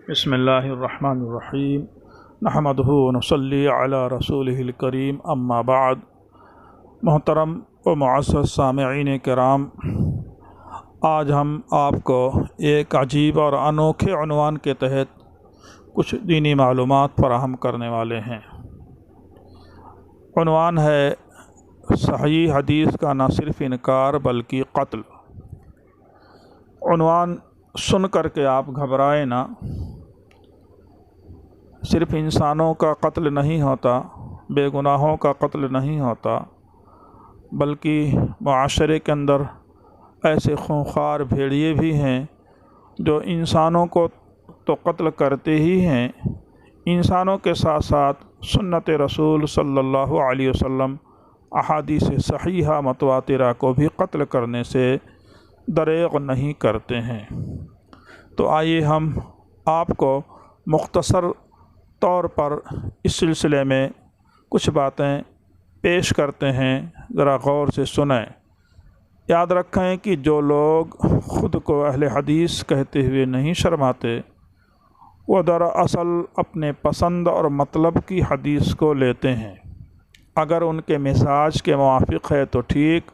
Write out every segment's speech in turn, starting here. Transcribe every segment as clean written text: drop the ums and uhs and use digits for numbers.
بسم اللہ الرحمن الرحیم نحمدہ ونصلی علی رسولہ الکریم اما بعد۔ محترم و معزز سامعین کرام، آج ہم آپ کو ایک عجیب اور انوکھے عنوان کے تحت کچھ دینی معلومات فراہم کرنے والے ہیں۔ عنوان ہے صحیح حدیث کا نہ صرف انکار بلکہ قتل۔ عنوان سن کر کے آپ گھبرائیں نہ۔ صرف انسانوں کا قتل نہیں ہوتا، بے گناہوں کا قتل نہیں ہوتا، بلکہ معاشرے کے اندر ایسے خونخوار بھیڑیے بھی ہیں جو انسانوں کو تو قتل کرتے ہی ہیں، انسانوں کے ساتھ ساتھ سنت رسول صلی اللہ علیہ وسلم احادیث صحیحہ متواترہ کو بھی قتل کرنے سے دریغ نہیں کرتے ہیں۔ تو آئیے ہم آپ کو مختصر طور پر اس سلسلے میں کچھ باتیں پیش کرتے ہیں، ذرا غور سے سنیں۔ یاد رکھیں کہ جو لوگ خود کو اہل حدیث کہتے ہوئے نہیں شرماتے، وہ دراصل اپنے پسند اور مطلب کی حدیث کو لیتے ہیں۔ اگر ان کے مزاج کے موافق ہے تو ٹھیک،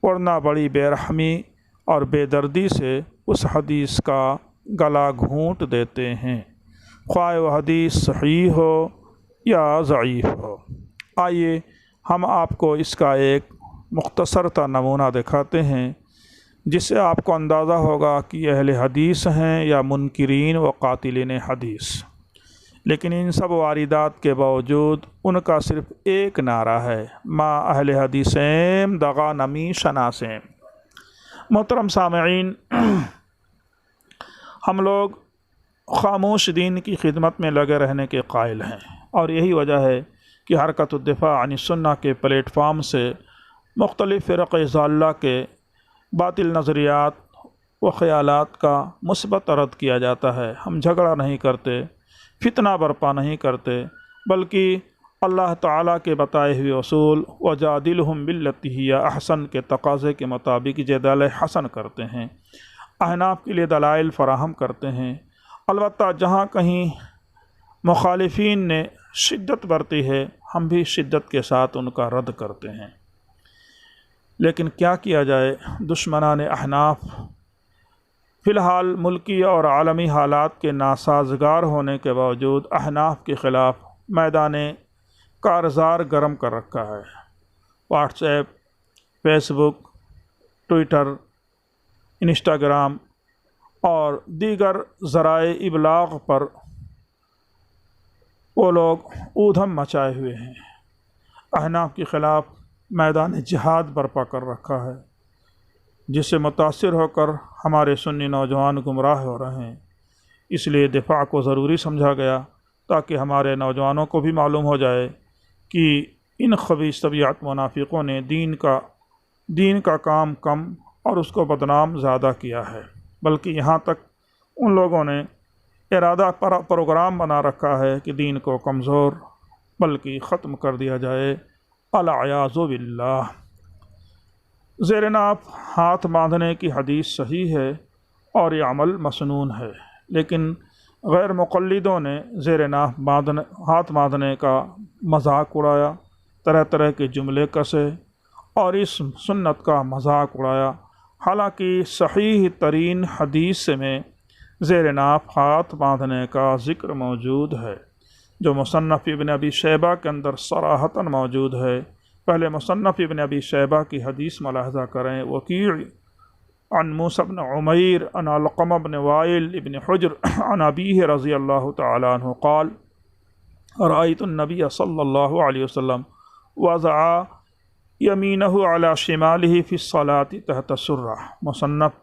ورنہ بڑی بے رحمی اور بے دردی سے اس حدیث کا گلا گھونٹ دیتے ہیں، خواہ وہ حدیث صحیح ہو یا ضعیف ہو۔ آئیے ہم آپ کو اس کا ایک مختصر تا نمونہ دکھاتے ہیں، جس سے آپ کو اندازہ ہوگا کہ یہ اہل حدیث ہیں یا منکرین و قاتلین حدیث۔ لیکن ان سب واردات کے باوجود ان کا صرف ایک نعرہ ہے، ما اہل حدیثیم دغا نمی شناسیم۔ محترم سامعین، ہم لوگ خاموش دین کی خدمت میں لگے رہنے کے قائل ہیں، اور یہی وجہ ہے کہ حرکت الدفاع عن السنہ کے پلیٹ فارم سے مختلف فرق ضالہ کے باطل نظریات و خیالات کا مثبت رد کیا جاتا ہے۔ ہم جھگڑا نہیں کرتے، فتنہ برپا نہیں کرتے، بلکہ اللہ تعالیٰ کے بتائے ہوئے اصول وجادلہم باللتی ہی احسن کے تقاضے کے مطابق جدال حسن کرتے ہیں، احناف کے لیے دلائل فراہم کرتے ہیں۔ البتہ جہاں کہیں مخالفین نے شدت برتی ہے، ہم بھی شدت کے ساتھ ان کا رد کرتے ہیں۔ لیکن کیا کیا جائے، دشمنان احناف فی الحال ملکی اور عالمی حالات کے ناسازگار ہونے کے باوجود احناف کے خلاف میدان کارزار گرم کر رکھا ہے۔ واٹس ایپ، فیس بک، ٹویٹر، انسٹاگرام اور دیگر ذرائع ابلاغ پر وہ لوگ اودھم مچائے ہوئے ہیں، احناف کے خلاف میدان جہاد برپا کر رکھا ہے، جس سے متاثر ہو کر ہمارے سنی نوجوان گمراہ ہو رہے ہیں۔ اس لیے دفاع کو ضروری سمجھا گیا تاکہ ہمارے نوجوانوں کو بھی معلوم ہو جائے کہ ان خبیث طبیعت منافقوں نے دین کا کام کم اور اس کو بدنام زیادہ کیا ہے، بلکہ یہاں تک ان لوگوں نے ارادہ پروگرام بنا رکھا ہے کہ دین کو کمزور بلکہ ختم کر دیا جائے، العیاذ باللہ۔ زیر ناف ہاتھ باندھنے کی حدیث صحیح ہے اور یہ عمل مسنون ہے، لیکن غیر مقلدوں نے زیر ناف ہاتھ باندھنے کا مذاق اڑایا، طرح طرح کے جملے کسے اور اس سنت کا مذاق اڑایا، حالانکہ صحیح ترین حدیث میں زیر ناف ہاتھ باندھنے کا ذکر موجود ہے، جو مصنف ابن ابی شیبہ کے اندر صراحتاً موجود ہے۔ پہلے مصنف ابن ابی شیبہ کی حدیث ملاحظہ کریں۔ وکیع عن موسیٰ بن عمیر عن علقمہ بن وائل ابن حجر عن ابیہ رضی اللہ تعالی عنہ قال رأیت النبی صلی اللہ علیہ وسلم وضع یمینہ علی شمالہ فی الصلاۃ تحت السرہ۔ مصنف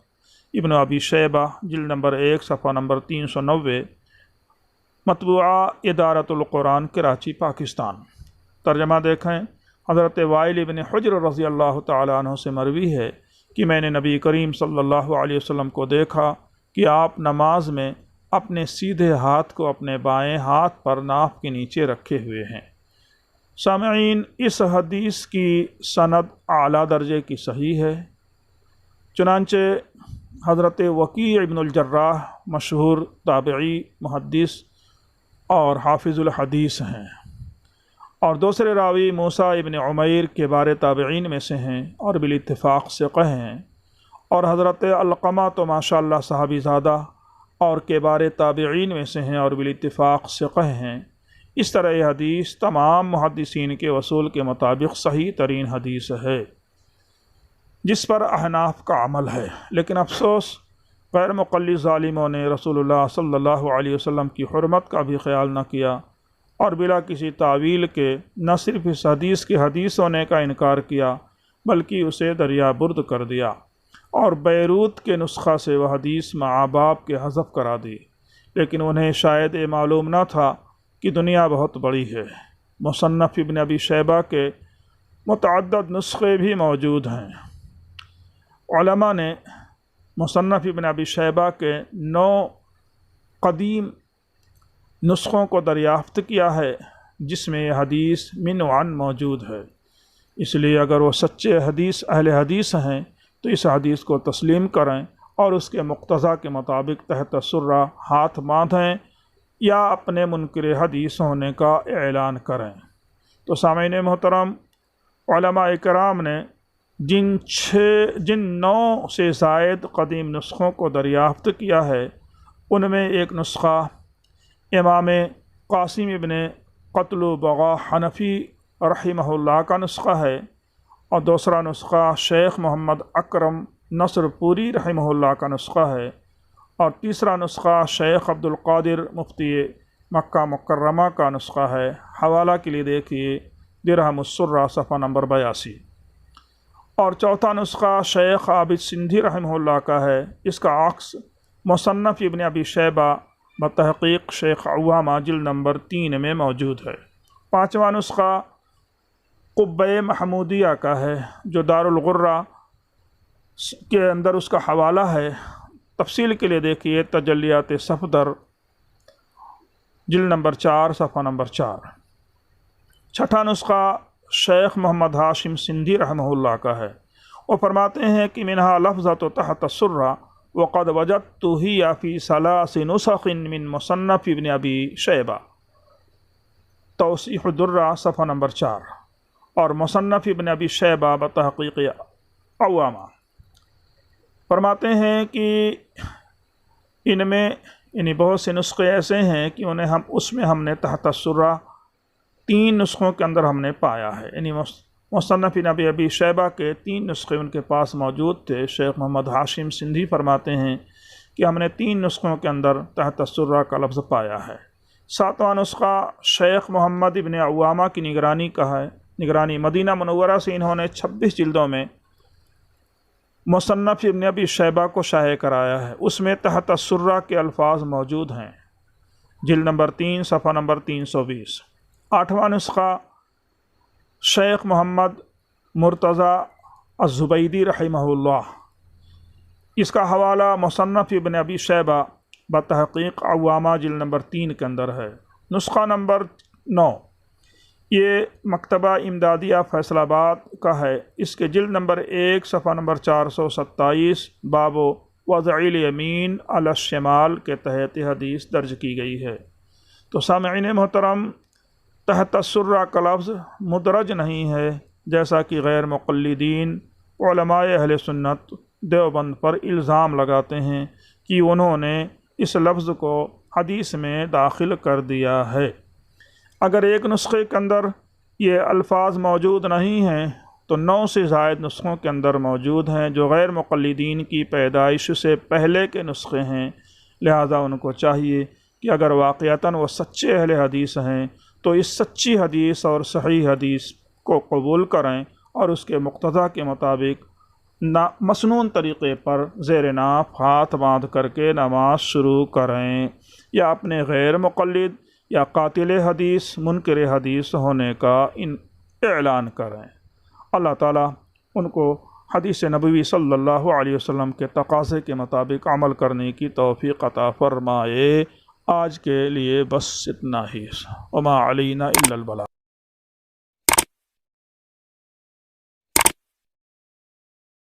ابن ابی شیبہ جلد نمبر 1 صفحہ نمبر 390، مطبوعہ ادارۃ القرآن کراچی پاکستان۔ ترجمہ دیکھیں۔ حضرت وائل ابن حجر رضی اللہ تعالی عنہ سے مروی ہے کہ میں نے نبی کریم صلی اللہ علیہ وسلم کو دیکھا کہ آپ نماز میں اپنے سیدھے ہاتھ کو اپنے بائیں ہاتھ پر ناف کے نیچے رکھے ہوئے ہیں۔ سامعین، اس حدیث کی سند اعلیٰ درجے کی صحیح ہے، چنانچہ حضرت وکیع ابن الجراح مشہور تابعی محدث اور حافظ الحدیث ہیں، اور دوسرے راوی موسیٰ ابن عمیر کبار تابعین میں سے ہیں اور بالاتفاق ثقہ ہیں، اور حضرت علقمہ تو ماشاءاللہ صحابی زادہ اور کبار تابعین میں سے ہیں اور بالاتفاق ثقہ ہیں۔ اس طرح یہ حدیث تمام محدثین کے وصول کے مطابق صحیح ترین حدیث ہے، جس پر احناف کا عمل ہے۔ لیکن افسوس غیر مقلد ظالموں نے رسول اللہ صلی اللہ علیہ وسلم کی حرمت کا بھی خیال نہ کیا، اور بلا کسی تعویل کے نہ صرف اس حدیث کے حدیث ہونے کا انکار کیا بلکہ اسے دریا برد کر دیا، اور بیروت کے نسخہ سے وہ حدیث مع باب کے حذف کرا دی۔ لیکن انہیں شاید یہ معلوم نہ تھا کہ دنیا بہت بڑی ہے۔ مصنف ابن ابی شیبہ کے متعدد نسخے بھی موجود ہیں۔ علماء نے مصنف ابن ابی شیبہ کے 9 قدیم نسخوں کو دریافت کیا ہے، جس میں یہ حدیث من و عن موجود ہے۔ اس لیے اگر وہ سچے اہل حدیث ہیں تو اس حدیث کو تسلیم کریں اور اس کے مقتضا کے مطابق تحت سرہ ہاتھ باندھیں یا اپنے منکر حدیث ہونے کا اعلان کریں۔ تو سامعین محترم، علماء کرام نے جن 9 سے زائد قدیم نسخوں کو دریافت کیا ہے، ان میں ایک نسخہ امام قاسم ابن قتلبغا حنفی رحمہ اللہ کا نسخہ ہے، اور دوسرا نسخہ شیخ محمد اکرم نصر پوری رحمہ اللہ کا نسخہ ہے، اور تیسرا نسخہ شیخ عبد القادر مفتی مکہ مکرمہ کا نسخہ ہے۔ حوالہ کے لیے دیکھیے درہم السرہ صفحہ نمبر 82، اور چوتھا نسخہ شیخ عابد سندھی رحمہ اللہ کا ہے۔ اس کا عکس مصنف ابن ابی شیبہ بتحقیق شیخ عوامہ جلد نمبر 3 میں موجود ہے۔ پانچواں نسخہ قبہ محمودیہ کا ہے، جو دارالغرہ کے اندر اس کا حوالہ ہے۔ تفصیل کے لیے دیکھیے تجلیات صفدر جلد نمبر 4 صفحہ نمبر 4۔ چھٹا نسخہ شیخ محمد ہاشم سندھی رحمہ اللہ کا ہے۔ وہ فرماتے ہیں کہ منہا لفظۃ تحت السرہ وقد وجدت ہی فی ثلاث نسخ من مصنف ابن ابی شیبہ، توضیح الدرہ صفحہ نمبر 4، اور مصنف ابن ابی شیبہ بتحقیق عوامہ۔ فرماتے ہیں کہ ان میں بہت سے نسخے ایسے ہیں کہ اس میں ہم نے تحت السرہ 3 نسخوں کے اندر ہم نے پایا ہے، یعنی مصنف ابی شیبہ کے 3 نسخے ان کے پاس موجود تھے۔ شیخ محمد ہاشم سندھی فرماتے ہیں کہ ہم نے 3 نسخوں کے اندر تحت السرہ کا لفظ پایا ہے۔ 7واں نسخہ شیخ محمد ابن عوامہ کی نگرانی کا ہے۔ نگرانی مدینہ منورہ سے انہوں نے 26 جلدوں میں مصنف ابن ابی شیبہ کو شائع کرایا ہے۔ اس میں تحت السرہ کے الفاظ موجود ہیں، جلد نمبر 3 صفحہ نمبر 320۔ 8واں نسخہ شیخ محمد مرتضی الزبیدی رحمہ اللہ، اس کا حوالہ مصنف ابن ابی شیبہ بتحقیق عوامہ جلد نمبر 3 کے اندر ہے۔ نسخہ نمبر 9 یہ مکتبہ امدادیہ فیصل آباد کا ہے۔ اس کے جلد نمبر 1 صفحہ نمبر 427 باب وضع الیمین علی الشمال کے تحت حدیث درج کی گئی ہے۔ تو سامعین محترم، تحت السرہ کا لفظ مدرج نہیں ہے، جیسا کہ غیر مقلدین علماء اہل سنت دیوبند پر الزام لگاتے ہیں کہ انہوں نے اس لفظ کو حدیث میں داخل کر دیا ہے۔ اگر ایک نسخے کے اندر یہ الفاظ موجود نہیں ہیں تو 9 سے زائد نسخوں کے اندر موجود ہیں، جو غیر مقلدین کی پیدائش سے پہلے کے نسخے ہیں۔ لہذا ان کو چاہیے کہ اگر واقعتاً وہ سچے اہل حدیث ہیں تو اس سچی حدیث اور صحیح حدیث کو قبول کریں اور اس کے مقتضا کے مطابق مسنون طریقے پر زیر ناف ہاتھ باندھ کر کے نماز شروع کریں، یا اپنے غیر مقلد یا قاتل حدیث منکر حدیث ہونے کا اعلان کریں۔ اللہ تعالیٰ ان کو حدیث نبوی صلی اللہ علیہ وسلم کے تقاضے کے مطابق عمل کرنے کی توفیق عطا فرمائے۔ آج کے لیے بس اتنا ہی، وما علینا الا البلاغ۔